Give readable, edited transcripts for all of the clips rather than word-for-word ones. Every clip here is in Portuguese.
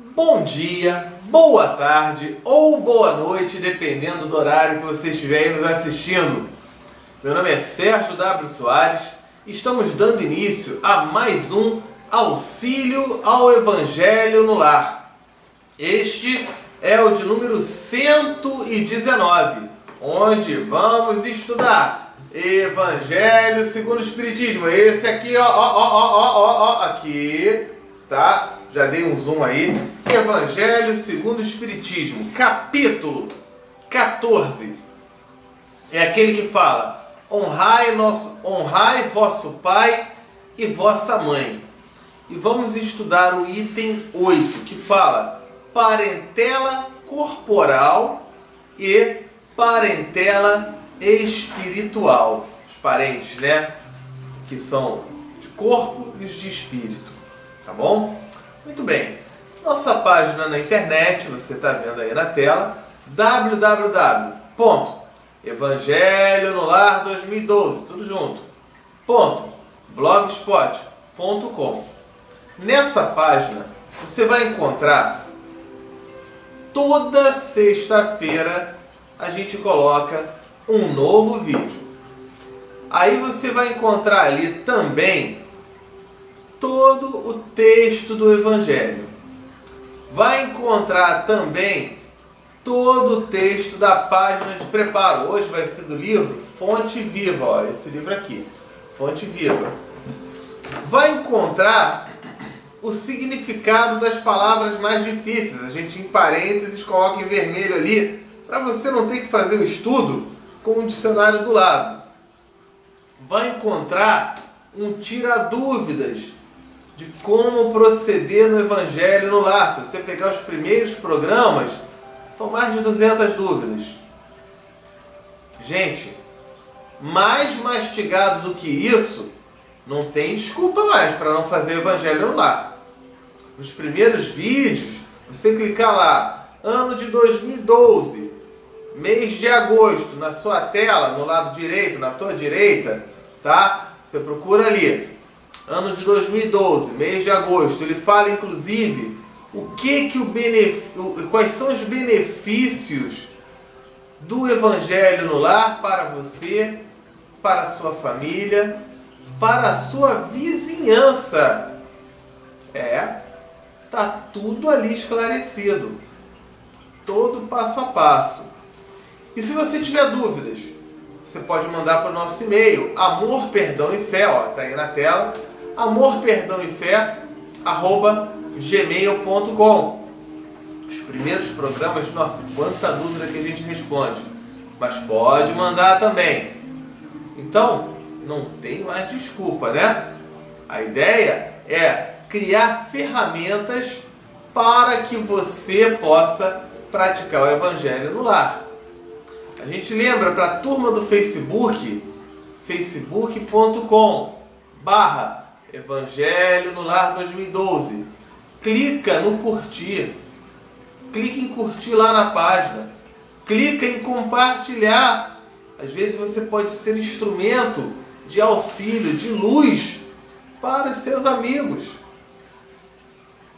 Bom dia, boa tarde ou boa noite, dependendo do horário que você estiver aí nos assistindo. Meu nome é Sérgio W. Soares e estamos dando início a mais um Auxílio ao Evangelho no Lar. Este é o de número 119, onde vamos estudar Evangelho segundo o Espiritismo. Esse aqui, aqui, tá? Já dei um zoom aí. Evangelho segundo o Espiritismo, capítulo 14. É aquele que fala: honrai vosso pai e vossa mãe. E vamos estudar o item 8, que fala parentela corporal e parentela espiritual. Os parentes, né? Que são de corpo e os de espírito. Tá bom? Muito bem. Nossa página na internet, você está vendo aí na tela, www.evangelhonolar2012, tudo junto, .blogspot.com. Nessa página, você vai encontrar, toda sexta-feira, a gente coloca um novo vídeo. Aí você vai encontrar ali também todo o texto do Evangelho. Vai encontrar também todo o texto da página de preparo. Hoje vai ser do livro Fonte Viva, ó, esse livro aqui, Fonte Viva. Vai encontrar o significado das palavras mais difíceis. A gente, em parênteses, coloca em vermelho ali, para você não ter que fazer o estudo com um dicionário do lado. Vai encontrar um tira-dúvidas de como proceder no Evangelho no Lar. Se você pegar os primeiros programas, são mais de 200 dúvidas. Gente, mais mastigado do que isso, não tem desculpa mais para não fazer o Evangelho no Lar. Nos primeiros vídeos, você clicar lá, ano de 2012, mês de agosto, na sua tela, no lado direito, na tua direita, tá? Você procura ali, ano de 2012, mês de agosto. Ele fala, inclusive, quais são os benefícios do Evangelho no Lar para você, para a sua família, para a sua vizinhança. Tá tudo ali esclarecido, todo passo a passo. E se você tiver dúvidas, você pode mandar para o nosso e-mail, amor, perdão e fé, ó, tá aí na tela, amorperdãoefé@gmail.com. Os primeiros programas, nossa, quanta dúvida que a gente responde, mas pode mandar também. Então, não tem mais desculpa, né? A ideia é criar ferramentas para que você possa praticar o Evangelho no Lar. A gente lembra para a turma do Facebook, facebook.com/Evangelho no Lar 2012. Clica no curtir. Clica em curtir lá na página. Clica em compartilhar. Às vezes você pode ser instrumento de auxílio, de luz para os seus amigos.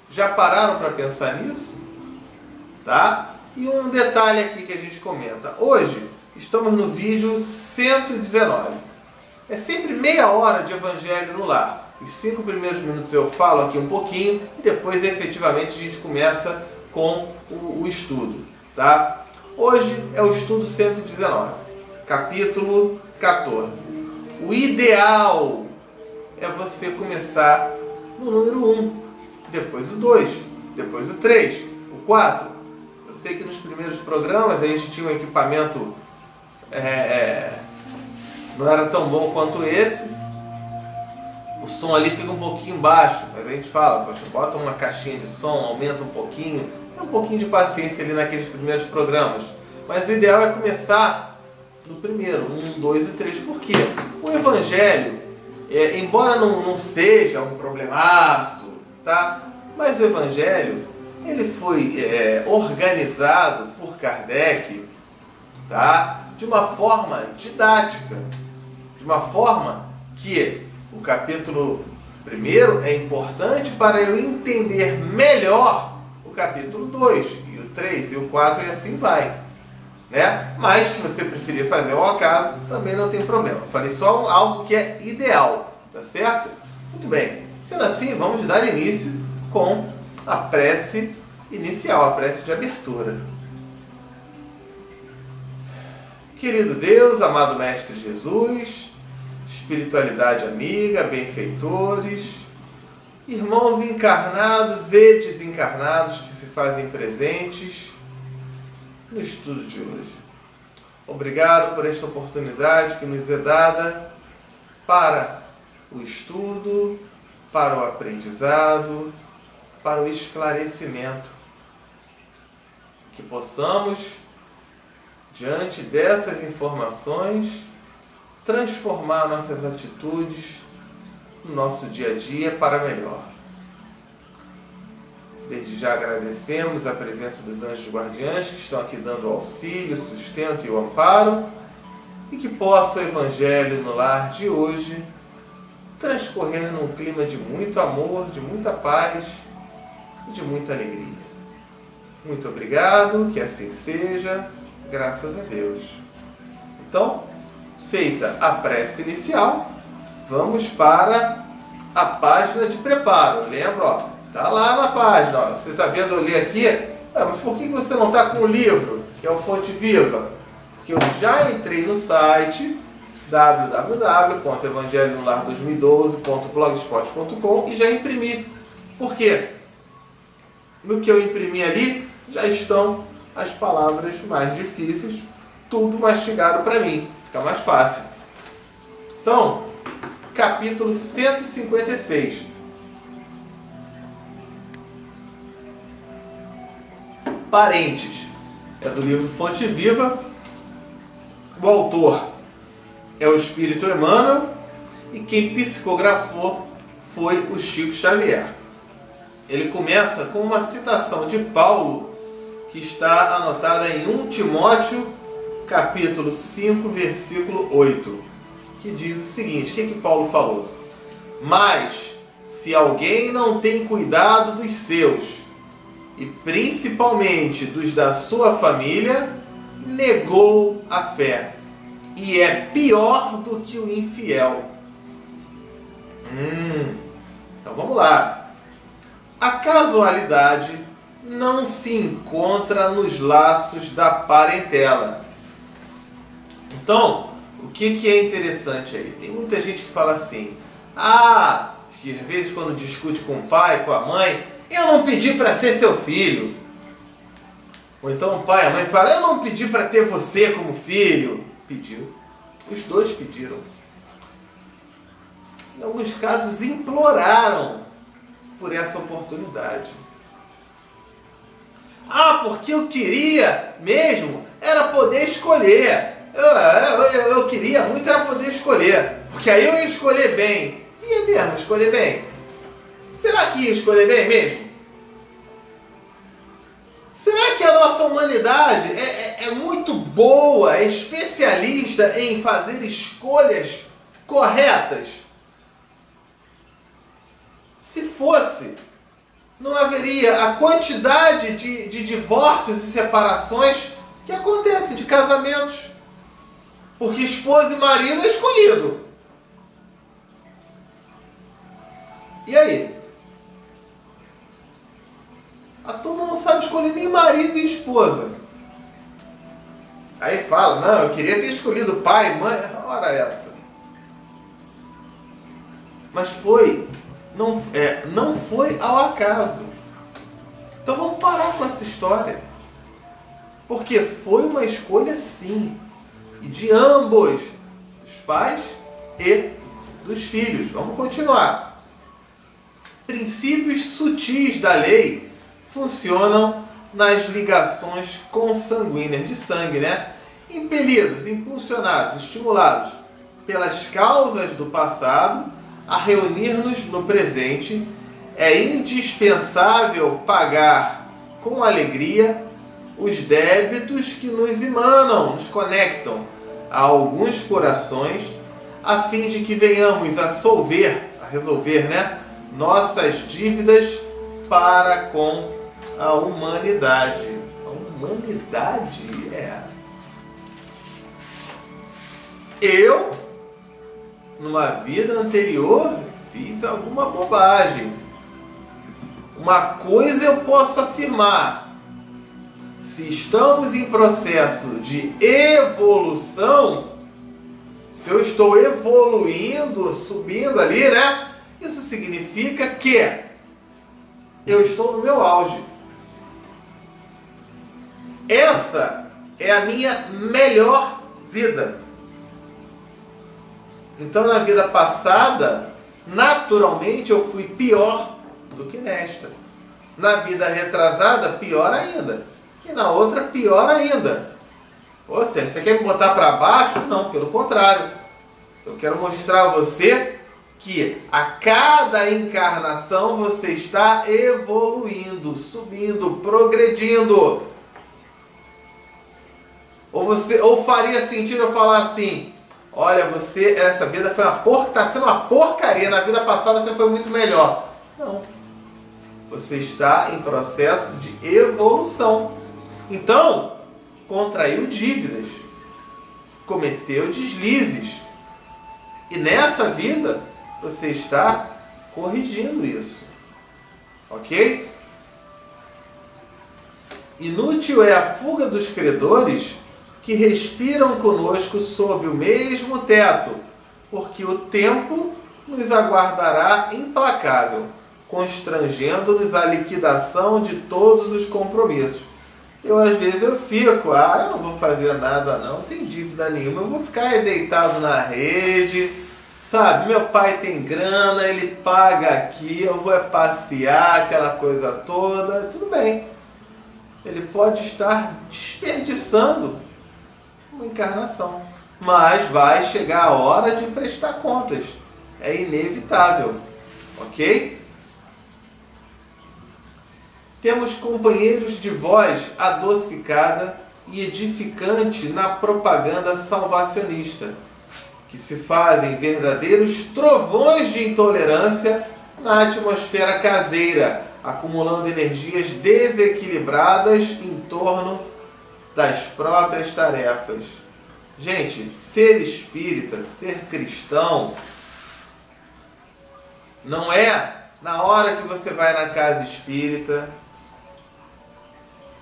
Já pararam para pensar nisso? Tá? E um detalhe aqui que a gente comenta. Hoje estamos no vídeo 119. É sempre meia hora de Evangelho no Lar. Os 5 primeiros minutos eu falo aqui um pouquinho e depois efetivamente a gente começa com o estudo. Tá? Hoje é o estudo 119, capítulo 14. O ideal é você começar no número 1, depois o 2, depois o 3, o 4. Eu sei que nos primeiros programas a gente tinha um equipamento não era tão bom quanto esse. O som ali fica um pouquinho baixo, mas a gente fala, poxa, bota uma caixinha de som, aumenta um pouquinho. Tem um pouquinho de paciência ali naqueles primeiros programas. Mas o ideal é começar no primeiro, 1, 2 e 3. Por quê? O Evangelho, embora não seja um problemaço, tá? Mas o Evangelho, ele foi organizado por Kardec, tá? De uma forma didática, de uma forma que o capítulo 1 é importante para eu entender melhor o capítulo 2, e o 3, e o 4, e assim vai, né? Mas se você preferir fazer ao acaso, também não tem problema. Eu falei só algo que é ideal, tá certo? Muito bem. Sendo assim, vamos dar início com a prece inicial, a prece de abertura. Querido Deus, amado Mestre Jesus, espiritualidade amiga, benfeitores, irmãos encarnados e desencarnados que se fazem presentes no estudo de hoje. Obrigado por esta oportunidade que nos é dada para o estudo, para o aprendizado, para o esclarecimento. Que possamos, diante dessas informações, transformar nossas atitudes no nosso dia a dia para melhor. Desde já agradecemos a presença dos anjos guardiães que estão aqui dando o auxílio, o sustento e o amparo, e que possa o Evangelho no lar de hoje transcorrer num clima de muito amor, de muita paz e de muita alegria. Muito obrigado, que assim seja, graças a Deus. Então, feita a prece inicial, vamos para a página de preparo. Lembra, ó, tá lá na página, ó, você está vendo eu ler aqui? Mas por que você não está com o livro, que é o Fonte Viva? Porque eu já entrei no site www.evangelhonolar2012.blogspot.com e já imprimi. Por quê? No que eu imprimi ali, já estão as palavras mais difíceis, tudo mastigado para mim, fica mais fácil. Então, capítulo 156. Parentes. É do livro Fonte Viva. O autor é o Espírito Emmanuel e quem psicografou foi o Chico Xavier. Ele começa com uma citação de Paulo que está anotada em 1 Timóteo, capítulo 5, versículo 8, que diz o seguinte: o que Paulo falou? Mas, se alguém não tem cuidado dos seus, e principalmente dos da sua família, negou a fé, e é pior do que o infiel. Então vamos lá. A casualidade não se encontra nos laços da parentela. Então, o que é interessante aí? Tem muita gente que fala assim: que às vezes quando discute com o pai, com a mãe, eu não pedi para ser seu filho. Ou então o pai e a mãe falam: eu não pedi para ter você como filho. Pediu. Os dois pediram. Em alguns casos imploraram por essa oportunidade. Porque eu queria mesmo era poder escolher. Eu queria muito era poder escolher. Porque aí eu ia escolher bem. Ia mesmo escolher bem? Será que ia escolher bem mesmo? Será que a nossa humanidade é muito boa, é especialista em fazer escolhas corretas? Se fosse, não haveria a quantidade de divórcios e separações que acontecem, de casamentos. Porque esposa e marido é escolhido. E aí? A turma não sabe escolher nem marido e esposa. Aí fala: não, eu queria ter escolhido pai, mãe. Ora essa. Mas não foi ao acaso. Então vamos parar com essa história. Porque foi uma escolha sim. E de ambos. Dos pais e dos filhos. Vamos continuar. Princípios sutis da lei funcionam nas ligações consanguíneas de sangue, né? Impelidos, impulsionados, estimulados pelas causas do passado a reunir-nos no presente, é indispensável pagar com alegria os débitos que nos emanam, nos conectam a alguns corações, a fim de que venhamos a resolver, né, nossas dívidas para com a humanidade. A humanidade eu, numa vida anterior, fiz alguma bobagem. Uma coisa eu posso afirmar: se estamos em processo de evolução, se eu estou evoluindo, subindo ali, né? Isso significa que eu estou no meu auge. Essa é a minha melhor vida. Então, na vida passada, naturalmente eu fui pior do que nesta. Na vida retrasada, pior ainda. E na outra, pior ainda. Ou seja, você quer me botar para baixo? Não, pelo contrário. Eu quero mostrar a você que a cada encarnação você está evoluindo, subindo, progredindo. Ou faria sentido eu falar assim: olha, você, essa vida foi está sendo uma porcaria, na vida passada você foi muito melhor. Não. Você está em processo de evolução. Então, contraiu dívidas, cometeu deslizes. E nessa vida, você está corrigindo isso. Ok? Inútil é a fuga dos credores que respiram conosco sob o mesmo teto, porque o tempo nos aguardará implacável, constrangendo-nos à liquidação de todos os compromissos. Às vezes eu fico, eu não vou fazer nada não tem dívida nenhuma, eu vou ficar deitado na rede, sabe? Meu pai tem grana, ele paga aqui, eu vou passear, aquela coisa toda, tudo bem. Ele pode estar desperdiçando uma encarnação, mas vai chegar a hora de prestar contas, é inevitável, ok? Temos companheiros de voz adocicada e edificante na propaganda salvacionista, que se fazem verdadeiros trovões de intolerância na atmosfera caseira, acumulando energias desequilibradas em torno das próprias tarefas. Gente, ser espírita, ser cristão, não é na hora que você vai na casa espírita,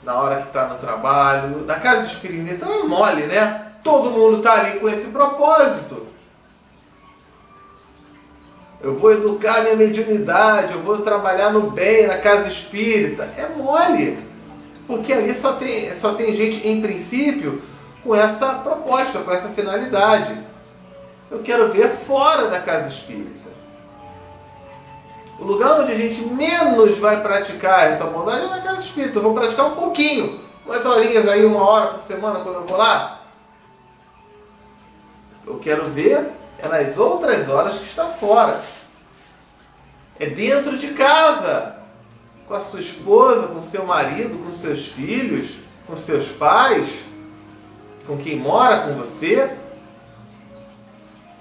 na hora que está no trabalho. Na casa espírita, então é mole, né? Todo mundo está ali com esse propósito. Eu vou educar minha mediunidade, eu vou trabalhar no bem na casa espírita. É mole. Porque ali só tem gente, em princípio, com essa proposta, com essa finalidade. Eu quero ver fora da casa espírita. O lugar onde a gente menos vai praticar essa bondade é na casa espírita. Eu vou praticar um pouquinho, umas horinhas aí, 1 hora por semana quando eu vou lá. Eu quero ver nas outras horas que está fora. É dentro de casa, com a sua esposa, com seu marido, com seus filhos, com seus pais, com quem mora com você.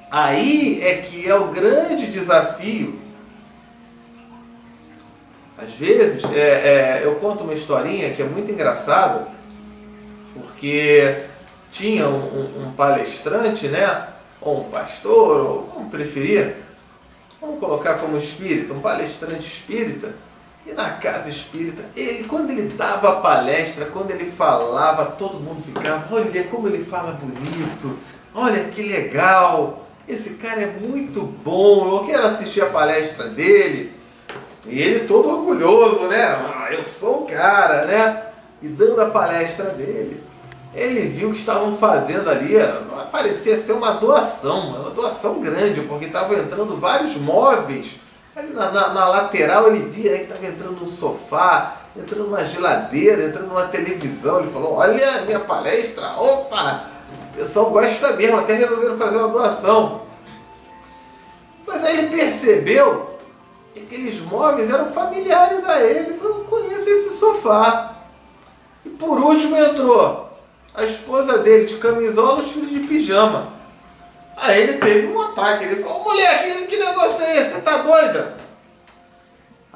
Aí é que é o grande desafio. Às vezes, eu conto uma historinha que é muito engraçada, porque tinha um palestrante, né? Ou um pastor, ou como preferir, vamos colocar como espírita, um palestrante espírita, e na casa espírita, quando ele dava a palestra, quando ele falava, todo mundo ficava: olha como ele fala bonito, olha que legal, esse cara é muito bom, eu quero assistir a palestra dele. E ele todo orgulhoso, né? Eu sou o cara, né? E dando a palestra dele, ele viu que estavam fazendo ali, parecia ser uma doação grande, porque estavam entrando vários móveis. Ali na lateral ele via que estava entrando um sofá, entrando uma geladeira, entrando uma televisão. Ele falou: olha a minha palestra, opa, o pessoal gosta mesmo, até resolveram fazer uma doação. Mas aí ele percebeu que aqueles móveis eram familiares a ele. Ele falou: eu conheço esse sofá. E por último entrou a esposa dele de camisola, os filhos de pijama. Aí ele teve um ataque, ele falou: mulher, que negócio é esse? Você tá doida?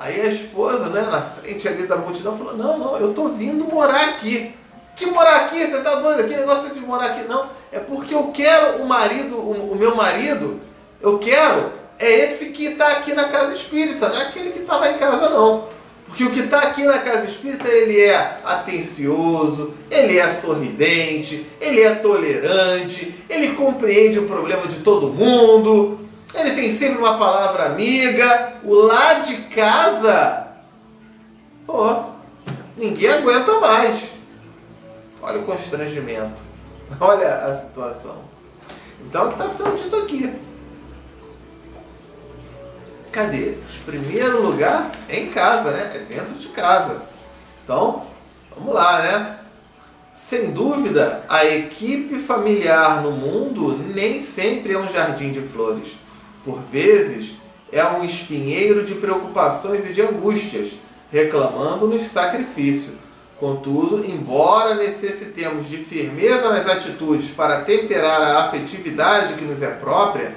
Aí a esposa, né, na frente ali da multidão, falou, não, eu tô vindo morar aqui. Que morar aqui? Você tá doido? Que negócio é esse de morar aqui? Não, é porque eu quero o meu marido, eu quero, é esse que tá aqui na casa espírita, não é aquele que tá lá em casa não. Porque o que está aqui na casa espírita, ele é atencioso, ele é sorridente, ele é tolerante, ele compreende o problema de todo mundo, ele tem sempre uma palavra amiga. O lá de casa, pô, ninguém aguenta mais. Olha o constrangimento, olha a situação. Então, o que está sendo dito aqui? Cadê? Primeiro lugar é em casa, né? É dentro de casa. Então, vamos lá, né? Sem dúvida, a equipe familiar no mundo nem sempre é um jardim de flores. Por vezes, é um espinheiro de preocupações e de angústias, reclamando-nos sacrifício. Contudo, embora necessitemos de firmeza nas atitudes para temperar a afetividade que nos é própria,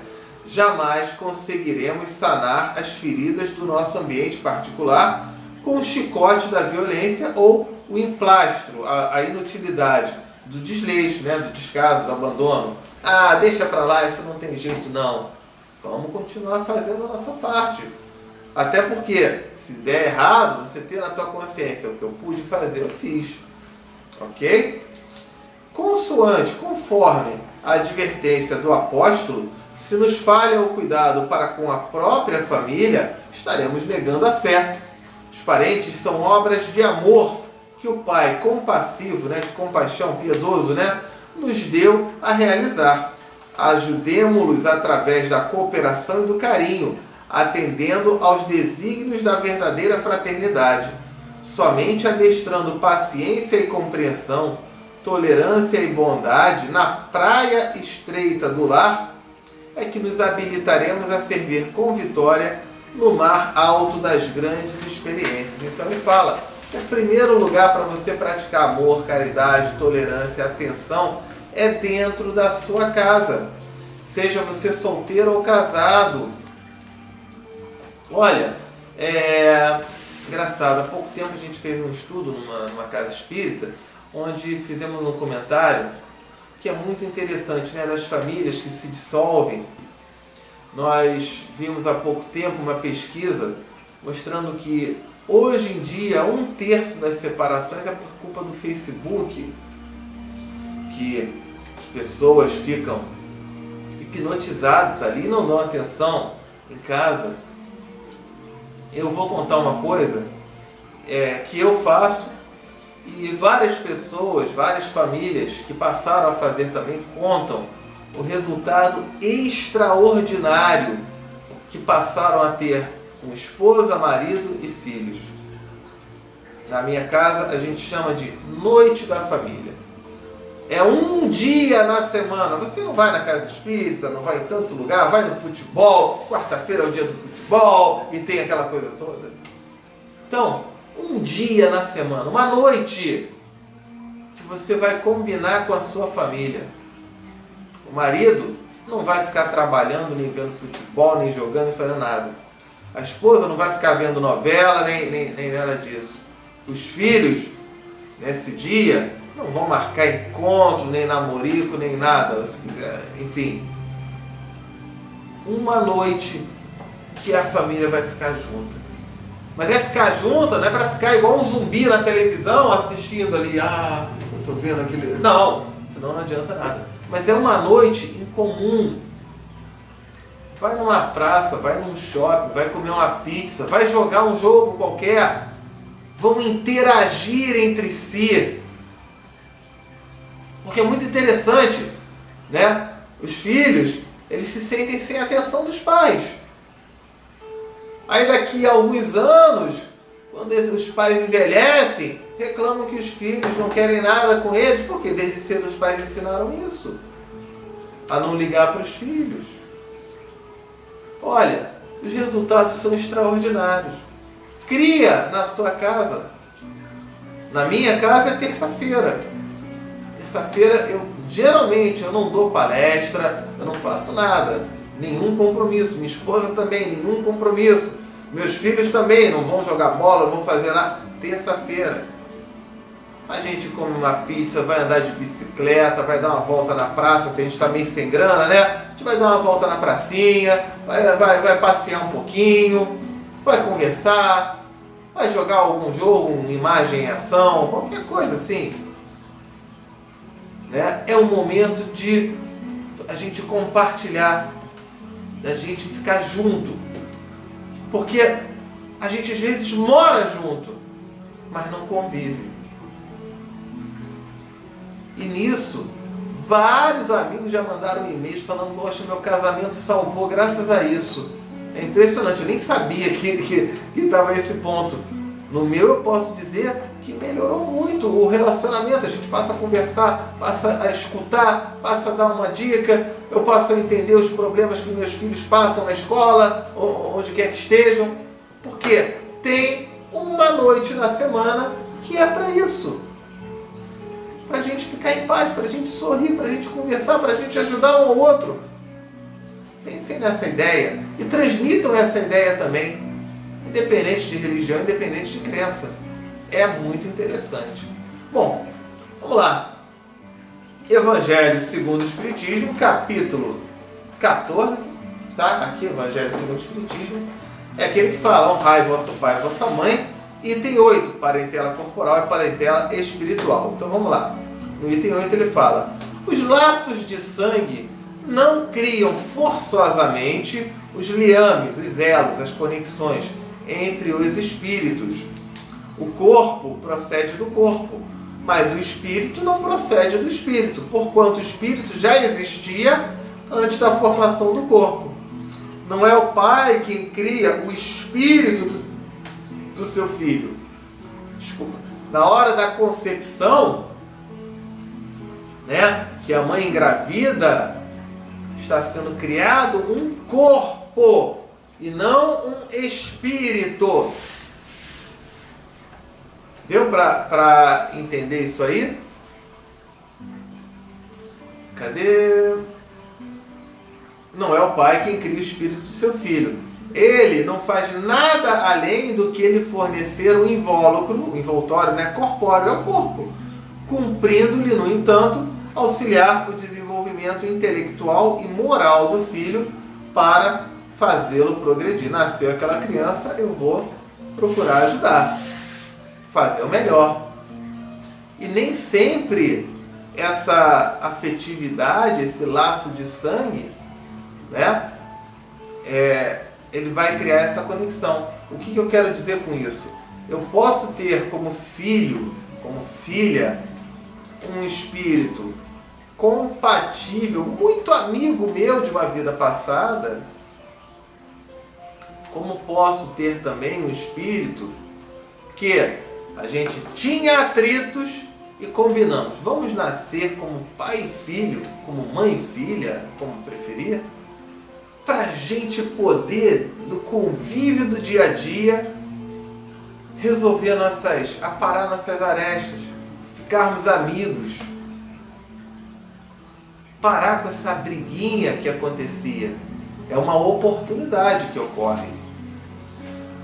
jamais conseguiremos sanar as feridas do nosso ambiente particular com o chicote da violência ou o emplastro, a inutilidade do desleixo, né, do descaso, do abandono. Ah, deixa pra lá, isso não tem jeito não. Vamos continuar fazendo a nossa parte. Até porque, se der errado, você ter na tua consciência o que eu pude fazer, eu fiz. Ok? Conforme a advertência do apóstolo, se nos falha o cuidado para com a própria família, estaremos negando a fé. Os parentes são obras de amor que o Pai compassivo, né, de compaixão, piedoso, né, nos deu a realizar. Ajudemo-los através da cooperação e do carinho, atendendo aos desígnios da verdadeira fraternidade. Somente adestrando paciência e compreensão, tolerância e bondade na praia estreita do lar, é que nos habilitaremos a servir com vitória no mar alto das grandes experiências. Então ele fala, o primeiro lugar para você praticar amor, caridade, tolerância, atenção, é dentro da sua casa. Seja você solteiro ou casado. Olha, engraçado, há pouco tempo a gente fez um estudo numa casa espírita, onde fizemos um comentário que é muito interessante, né, das famílias que se dissolvem. Nós vimos há pouco tempo uma pesquisa mostrando que hoje em dia 1/3 das separações é por culpa do Facebook, que as pessoas ficam hipnotizadas ali e não dão atenção em casa. Eu vou contar uma coisa que eu faço e várias pessoas, várias famílias que passaram a fazer também contam o resultado extraordinário que passaram a ter com esposa, marido e filhos. Na minha casa a gente chama de noite da família. É um dia na semana. Você não vai na casa espírita, não vai em tanto lugar, vai no futebol, quarta-feira é o dia do futebol e tem aquela coisa toda. Então, um dia na semana, uma noite que você vai combinar com a sua família. O marido não vai ficar trabalhando, nem vendo futebol, nem jogando, nem fazendo nada. A esposa não vai ficar vendo novela, nem nada disso. Os filhos, nesse dia, não vão marcar encontro, nem namorico, nem nada, se quiser. Enfim, uma noite que a família vai ficar junta. Mas é ficar junto, não é para ficar igual um zumbi na televisão, assistindo ali, eu tô vendo aquele... Não, senão não adianta nada. Mas é uma noite em comum. Vai numa praça, vai num shopping, vai comer uma pizza, vai jogar um jogo qualquer. Vão interagir entre si. Porque é muito interessante, né? Os filhos, eles se sentem sem a atenção dos pais. Aí daqui a alguns anos, quando os pais envelhecem, reclamam que os filhos não querem nada com eles, porque desde cedo os pais ensinaram isso, a não ligar para os filhos. Olha, os resultados são extraordinários. Cria na sua casa. Na minha casa é terça-feira. Terça-feira geralmente eu não dou palestra, eu não faço nada. Nenhum compromisso. Minha esposa também, nenhum compromisso. Meus filhos também não vão jogar bola, não vão fazer nada. Terça-feira a gente come uma pizza, vai andar de bicicleta, vai dar uma volta na praça, se a gente está meio sem grana, né? A gente vai dar uma volta na pracinha, vai passear um pouquinho, vai conversar, vai jogar algum jogo, imagem em ação, qualquer coisa assim. Né? É um momento de a gente compartilhar, da gente ficar junto. Porque a gente às vezes mora junto, mas não convive. E nisso, vários amigos já mandaram e-mails falando: poxa, meu casamento salvou graças a isso. É impressionante, eu nem sabia que estava esse ponto. No meu eu posso dizer que melhorou muito o relacionamento. A gente passa a conversar, passa a escutar, passa a dar uma dica. Eu passo a entender os problemas que meus filhos passam na escola, onde quer que estejam. Porque tem uma noite na semana que é para isso. Para a gente ficar em paz, para a gente sorrir, para a gente conversar, para a gente ajudar um ao outro. Pensem nessa ideia e transmitam essa ideia também, independente de religião, independente de crença. É muito interessante. Bom, vamos lá. Evangelho segundo o Espiritismo, capítulo 14, tá? Aqui, Evangelho segundo o Espiritismo, é aquele que fala: honrai vosso pai e vossa mãe. Item 8, parentela corporal e parentela espiritual. Então vamos lá. No item 8 ele fala: os laços de sangue não criam forçosamente os liames, os elos, as conexões entre os espíritos. O corpo procede do corpo, mas o espírito não procede do espírito, porquanto o espírito já existia antes da formação do corpo. Não é o pai quem cria o espírito do seu filho. Desculpa. Na hora da concepção, né, que a mãe engravida, está sendo criado um corpo e não um espírito. Deu para entender isso aí? Cadê? Não é o pai quem cria o espírito do seu filho. Ele não faz nada além do que ele fornecer o invólucro, o envoltório, né, corpóreo, é o corpo, cumprindo-lhe, no entanto, auxiliar o desenvolvimento intelectual e moral do filho para fazê-lo progredir. Nasceu aquela criança, eu vou procurar ajudar, fazer o melhor. E nem sempre essa afetividade, esse laço de sangue, né, ele vai criar essa conexão. O que eu quero dizer com isso? Eu posso ter como filho, como filha, um espírito compatível, muito amigo meu de uma vida passada, como posso ter também um espírito que a gente tinha atritos e combinamos. Vamos nascer como pai e filho, como mãe e filha, como preferir, para a gente poder, no convívio do dia a dia, resolver aparar nossas arestas, ficarmos amigos, parar com essa briguinha que acontecia. É uma oportunidade que ocorre.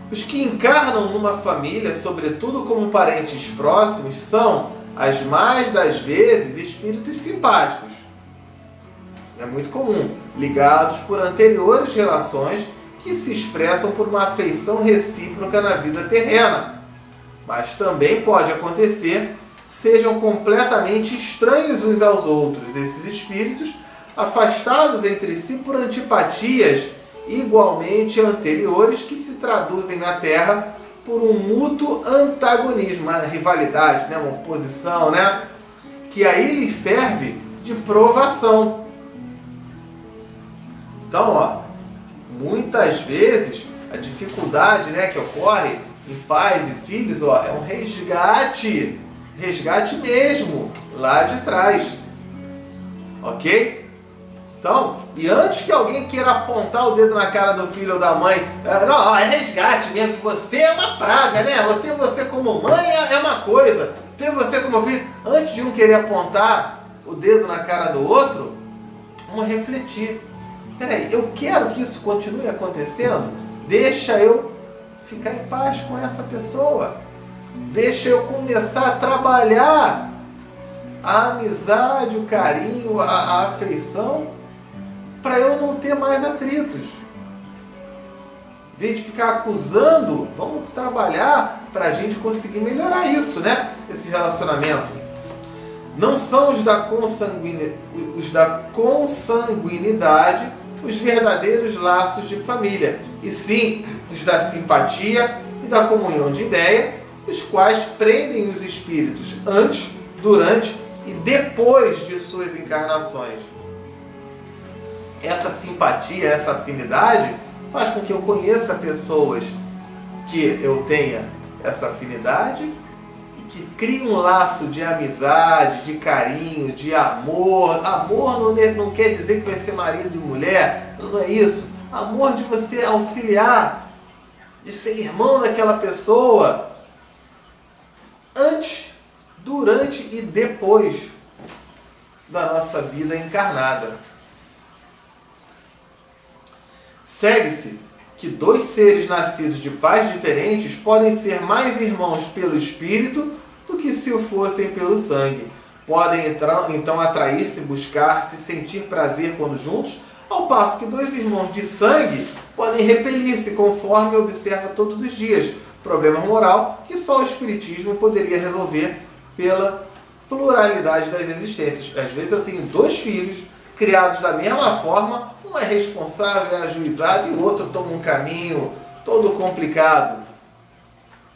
Os que encarnam numa família, sobretudo como parentes próximos, são, as mais das vezes, espíritos simpáticos. É muito comum, ligados por anteriores relações que se expressam por uma afeição recíproca na vida terrena. Mas também pode acontecer sejam completamente estranhos uns aos outros, esses espíritos, afastados entre si por antipatias igualmente anteriores que se traduzem na Terra por um mútuo antagonismo, uma rivalidade, né? Uma oposição, né? Que aí lhes serve de provação. Então, ó, muitas vezes a dificuldade, né, que ocorre em pais e filhos, ó, é um resgate mesmo, lá de trás. Ok? Então, e antes que alguém queira apontar o dedo na cara do filho ou da mãe, não, é resgate mesmo, que você é uma praga, né? Ter você como mãe é uma coisa, ter você como filho, antes de um querer apontar o dedo na cara do outro, vamos refletir. Peraí, eu quero que isso continue acontecendo? Deixa eu ficar em paz com essa pessoa. Deixa eu começar a trabalhar a amizade, o carinho, a afeição, para eu não ter mais atritos. Em vez de ficar acusando, vamos trabalhar para a gente conseguir melhorar isso, né? Esse relacionamento. Não são os da consanguinidade os verdadeiros laços de família, e sim os da simpatia e da comunhão de ideia, os quais prendem os espíritos antes, durante e depois de suas encarnações. Essa simpatia, essa afinidade faz com que eu conheça pessoas que eu tenha essa afinidade e que crie um laço de amizade, de carinho, de amor. Amor não quer dizer que vai ser marido e mulher, não é isso. Amor de você auxiliar, de ser irmão daquela pessoa antes, durante e depois da nossa vida encarnada. Segue-se que dois seres nascidos de pais diferentes podem ser mais irmãos pelo espírito do que se o fossem pelo sangue. Podem então atrair-se, buscar-se, sentir prazer quando juntos, ao passo que dois irmãos de sangue podem repelir-se, conforme observa todos os dias. Problema moral que só o Espiritismo poderia resolver pela pluralidade das existências. Às vezes eu tenho dois filhos criados da mesma forma, um é responsável, é ajuizado, e o outro toma um caminho todo complicado.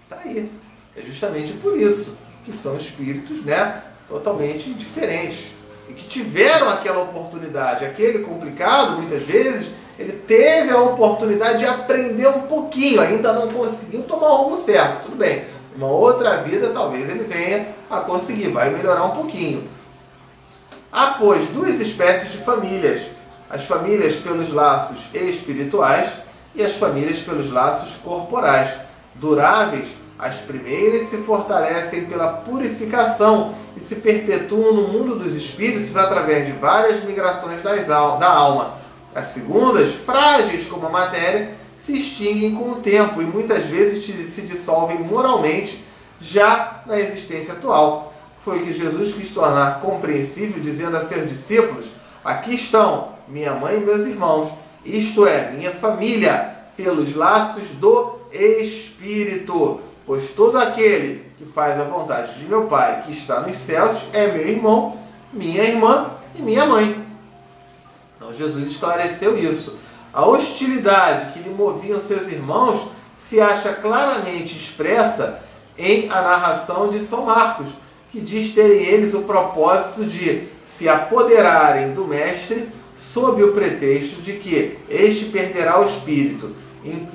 Está aí. É justamente por isso que são espíritos, né, totalmente diferentes. E que tiveram aquela oportunidade. Aquele complicado, muitas vezes, ele teve a oportunidade de aprender um pouquinho, ainda não conseguiu tomar o rumo certo, tudo bem. Uma outra vida, talvez ele venha a conseguir, vai melhorar um pouquinho. Há, pois, duas espécies de famílias. As famílias pelos laços espirituais e as famílias pelos laços corporais. Duráveis, as primeiras se fortalecem pela purificação e se perpetuam no mundo dos espíritos através de várias migrações da alma. As segundas, frágeis como a matéria, se extinguem com o tempo e muitas vezes se dissolvem moralmente já na existência atual. Foi o que Jesus quis tornar compreensível, dizendo a seus discípulos: aqui estão minha mãe e meus irmãos, isto é, minha família, pelos laços do Espírito. Pois todo aquele que faz a vontade de meu Pai, que está nos céus, é meu irmão, minha irmã e minha mãe. Então Jesus esclareceu isso. A hostilidade que lhe moviam seus irmãos se acha claramente expressa em a narração de São Marcos, que diz terem eles o propósito de se apoderarem do Mestre sob o pretexto de que este perderá o espírito.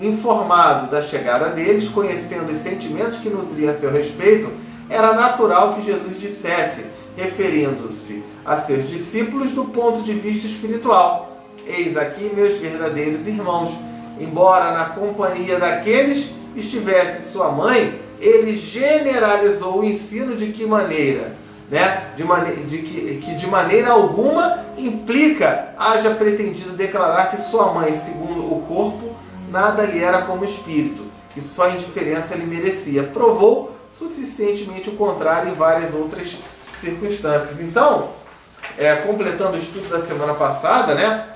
Informado da chegada deles, conhecendo os sentimentos que nutriam a seu respeito, era natural que Jesus dissesse, referindo-se a seus discípulos do ponto de vista espiritual: eis aqui meus verdadeiros irmãos. Embora na companhia daqueles estivesse sua mãe, ele generalizou o ensino de que maneira? De maneira alguma implica haja pretendido declarar que sua mãe, segundo o corpo, nada lhe era como espírito, que só indiferença lhe merecia. Provou suficientemente o contrário em várias outras circunstâncias. Então, completando o estudo da semana passada, né,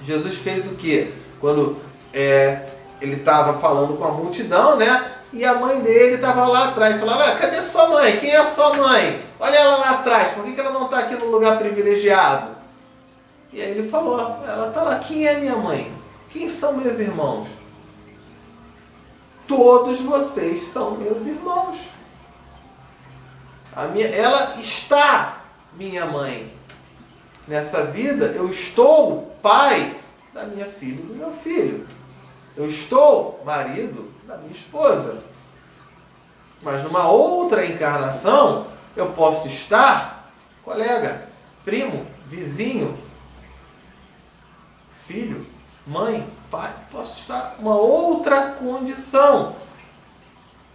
Jesus fez o quê? Quando ele estava falando com a multidão, né, e a mãe dele estava lá atrás. Falaram: cadê sua mãe? Quem é a sua mãe? Olha ela lá atrás, por que ela não está aqui no lugar privilegiado? E aí ele falou: ela está lá. Quem é minha mãe? Quem são meus irmãos? Todos vocês são meus irmãos. Ela está minha mãe. Nessa vida eu estou pai da minha filha e do meu filho. Eu estou marido da minha esposa. Mas numa outra encarnação eu posso estar colega, primo, vizinho, filho, mãe, pai. Posso estar uma outra condição.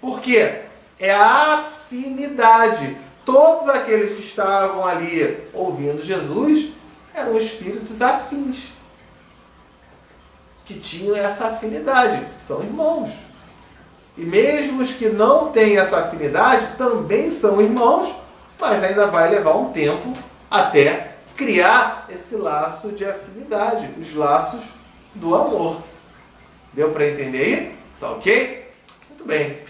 Por quê? É a afinidade. Todos aqueles que estavam ali ouvindo Jesus eram espíritos afins, que tinham essa afinidade. São irmãos. E mesmo os que não têm essa afinidade também são irmãos, mas ainda vai levar um tempo até criar esse laço de afinidade, os laços do amor. Deu para entender aí? Tá ok? Muito bem.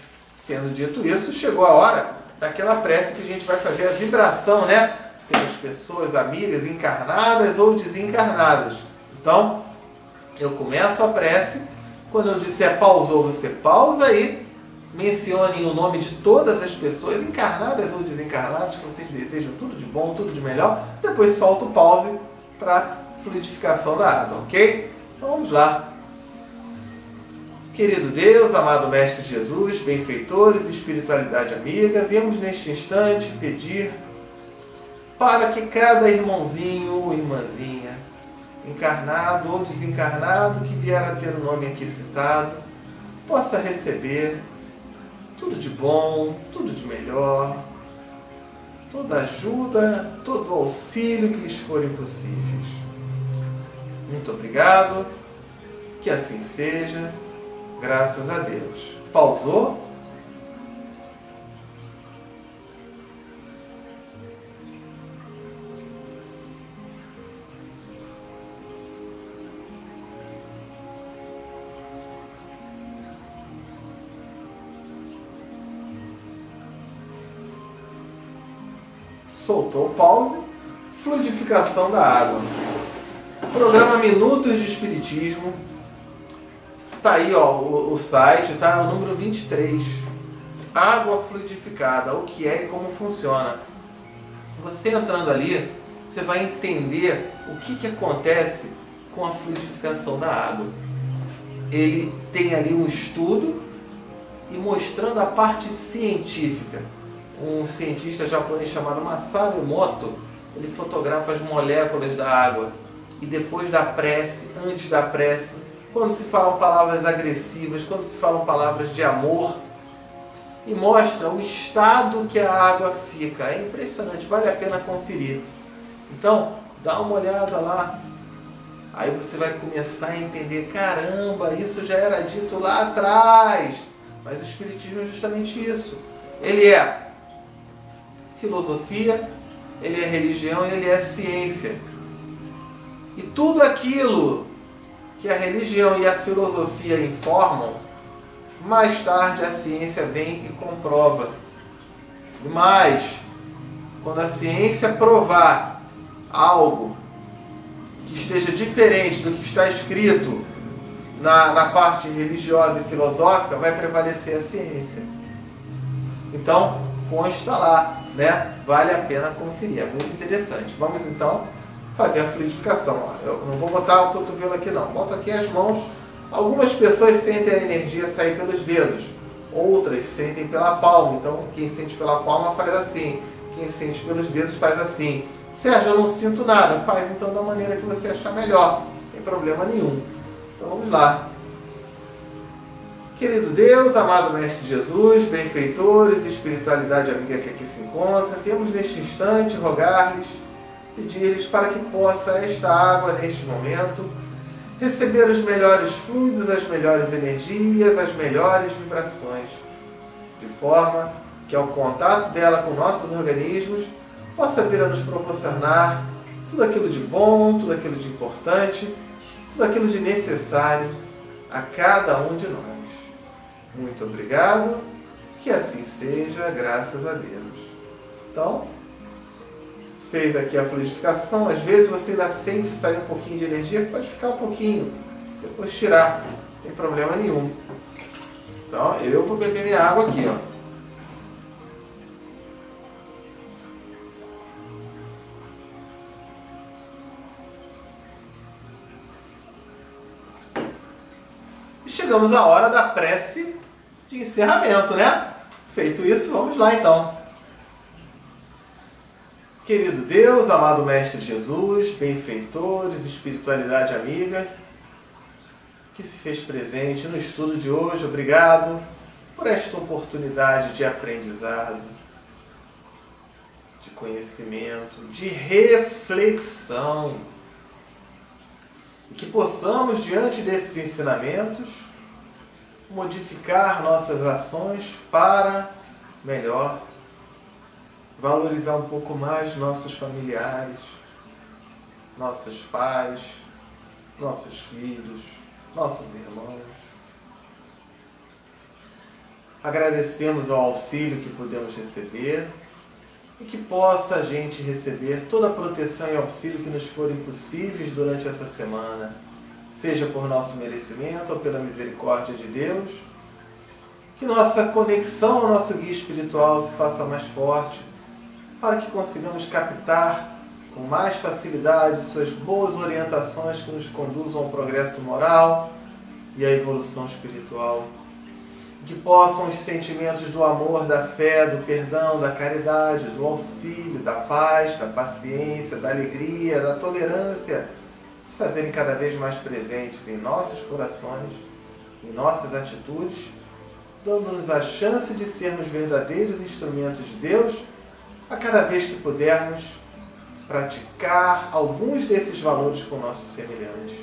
Tendo dito isso, chegou a hora daquela prece que a gente vai fazer a vibração, né? Pelas pessoas amigas encarnadas ou desencarnadas. Então, eu começo a prece. Quando eu disser pausou, você pausa aí. Mencione o nome de todas as pessoas, encarnadas ou desencarnadas, que vocês desejam tudo de bom, tudo de melhor. Depois solta o pause para fluidificação da água, ok? Então vamos lá. Querido Deus, amado Mestre Jesus, benfeitores e espiritualidade amiga, viemos neste instante pedir para que cada irmãozinho ou irmãzinha, encarnado ou desencarnado, que vier a ter o nome aqui citado, possa receber tudo de bom, tudo de melhor, toda ajuda, todo auxílio que lhes forem possíveis. Muito obrigado, que assim seja, graças a Deus. Pausou? Soltou o pause, fluidificação da água. Programa Minutos de Espiritismo. Tá aí, ó, o site, tá? O número 23. Água fluidificada, o que é e como funciona. Você entrando ali, você vai entender o que acontece com a fluidificação da água. Ele tem ali um estudo e mostrando a parte científica. Um cientista japonês chamado Masaru Emoto, ele fotografa as moléculas da água. E depois da prece, antes da prece, quando se falam palavras agressivas, quando se falam palavras de amor, e mostra o estado que a água fica. É impressionante, vale a pena conferir. Então, dá uma olhada lá. Aí você vai começar a entender, caramba, isso já era dito lá atrás. Mas o Espiritismo é justamente isso. Ele é filosofia, ele é religião e ele é ciência. E tudo aquilo que a religião e a filosofia informam, mais tarde a ciência vem e comprova. Mas, quando a ciência provar algo que esteja diferente do que está escrito na parte religiosa e filosófica, vai prevalecer a ciência. Então, consta lá, né? Vale a pena conferir, é muito interessante. Vamos então fazer a fluidificação. Eu não vou botar o cotovelo aqui não, boto aqui as mãos. Algumas pessoas sentem a energia sair pelos dedos, outras sentem pela palma. Então quem sente pela palma faz assim, quem sente pelos dedos faz assim. Sérgio, eu não sinto nada, faz então da maneira que você achar melhor, sem problema nenhum. Então vamos lá. Querido Deus, amado Mestre Jesus, benfeitores e espiritualidade amiga que aqui se encontra, viemos neste instante rogar-lhes, pedir-lhes para que possa esta água, neste momento, receber os melhores fluidos, as melhores energias, as melhores vibrações, de forma que ao contato dela com nossos organismos, possa vir a nos proporcionar tudo aquilo de bom, tudo aquilo de importante, tudo aquilo de necessário a cada um de nós. Muito obrigado, que assim seja, graças a Deus. Então, fez aqui a fluidificação, às vezes você ainda sente sair um pouquinho de energia, pode ficar um pouquinho, depois tirar, não tem problema nenhum. Então, eu vou beber minha água aqui, ó. E chegamos à hora da prece de encerramento, né? Feito isso, vamos lá então. Querido Deus, amado Mestre Jesus, benfeitores, espiritualidade amiga, que se fez presente no estudo de hoje, obrigado por esta oportunidade de aprendizado, de conhecimento, de reflexão. E que possamos, diante desses ensinamentos, modificar nossas ações para melhor, valorizar um pouco mais nossos familiares, nossos pais, nossos filhos, nossos irmãos. Agradecemos ao auxílio que podemos receber e que possa a gente receber toda a proteção e auxílio que nos forem possíveis durante essa semana, seja por nosso merecimento ou pela misericórdia de Deus, que nossa conexão ao nosso guia espiritual se faça mais forte, para que consigamos captar com mais facilidade suas boas orientações que nos conduzam ao progresso moral e à evolução espiritual. Que possam os sentimentos do amor, da fé, do perdão, da caridade, do auxílio, da paz, da paciência, da alegria, da tolerância se fazerem cada vez mais presentes em nossos corações, em nossas atitudes, dando-nos a chance de sermos verdadeiros instrumentos de Deus a cada vez que pudermos praticar alguns desses valores com nossos semelhantes.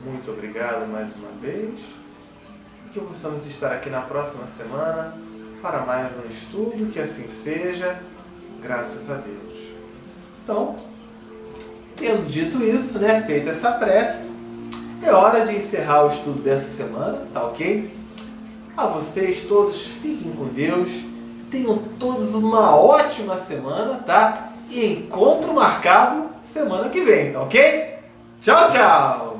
Muito obrigado mais uma vez. Que possamos estar aqui na próxima semana para mais um estudo, que assim seja, graças a Deus. Então, tendo dito isso, feita essa prece, é hora de encerrar o estudo dessa semana, tá ok? A vocês todos, fiquem com Deus, tenham todos uma ótima semana, tá? E encontro marcado semana que vem, tá ok? Tchau, tchau!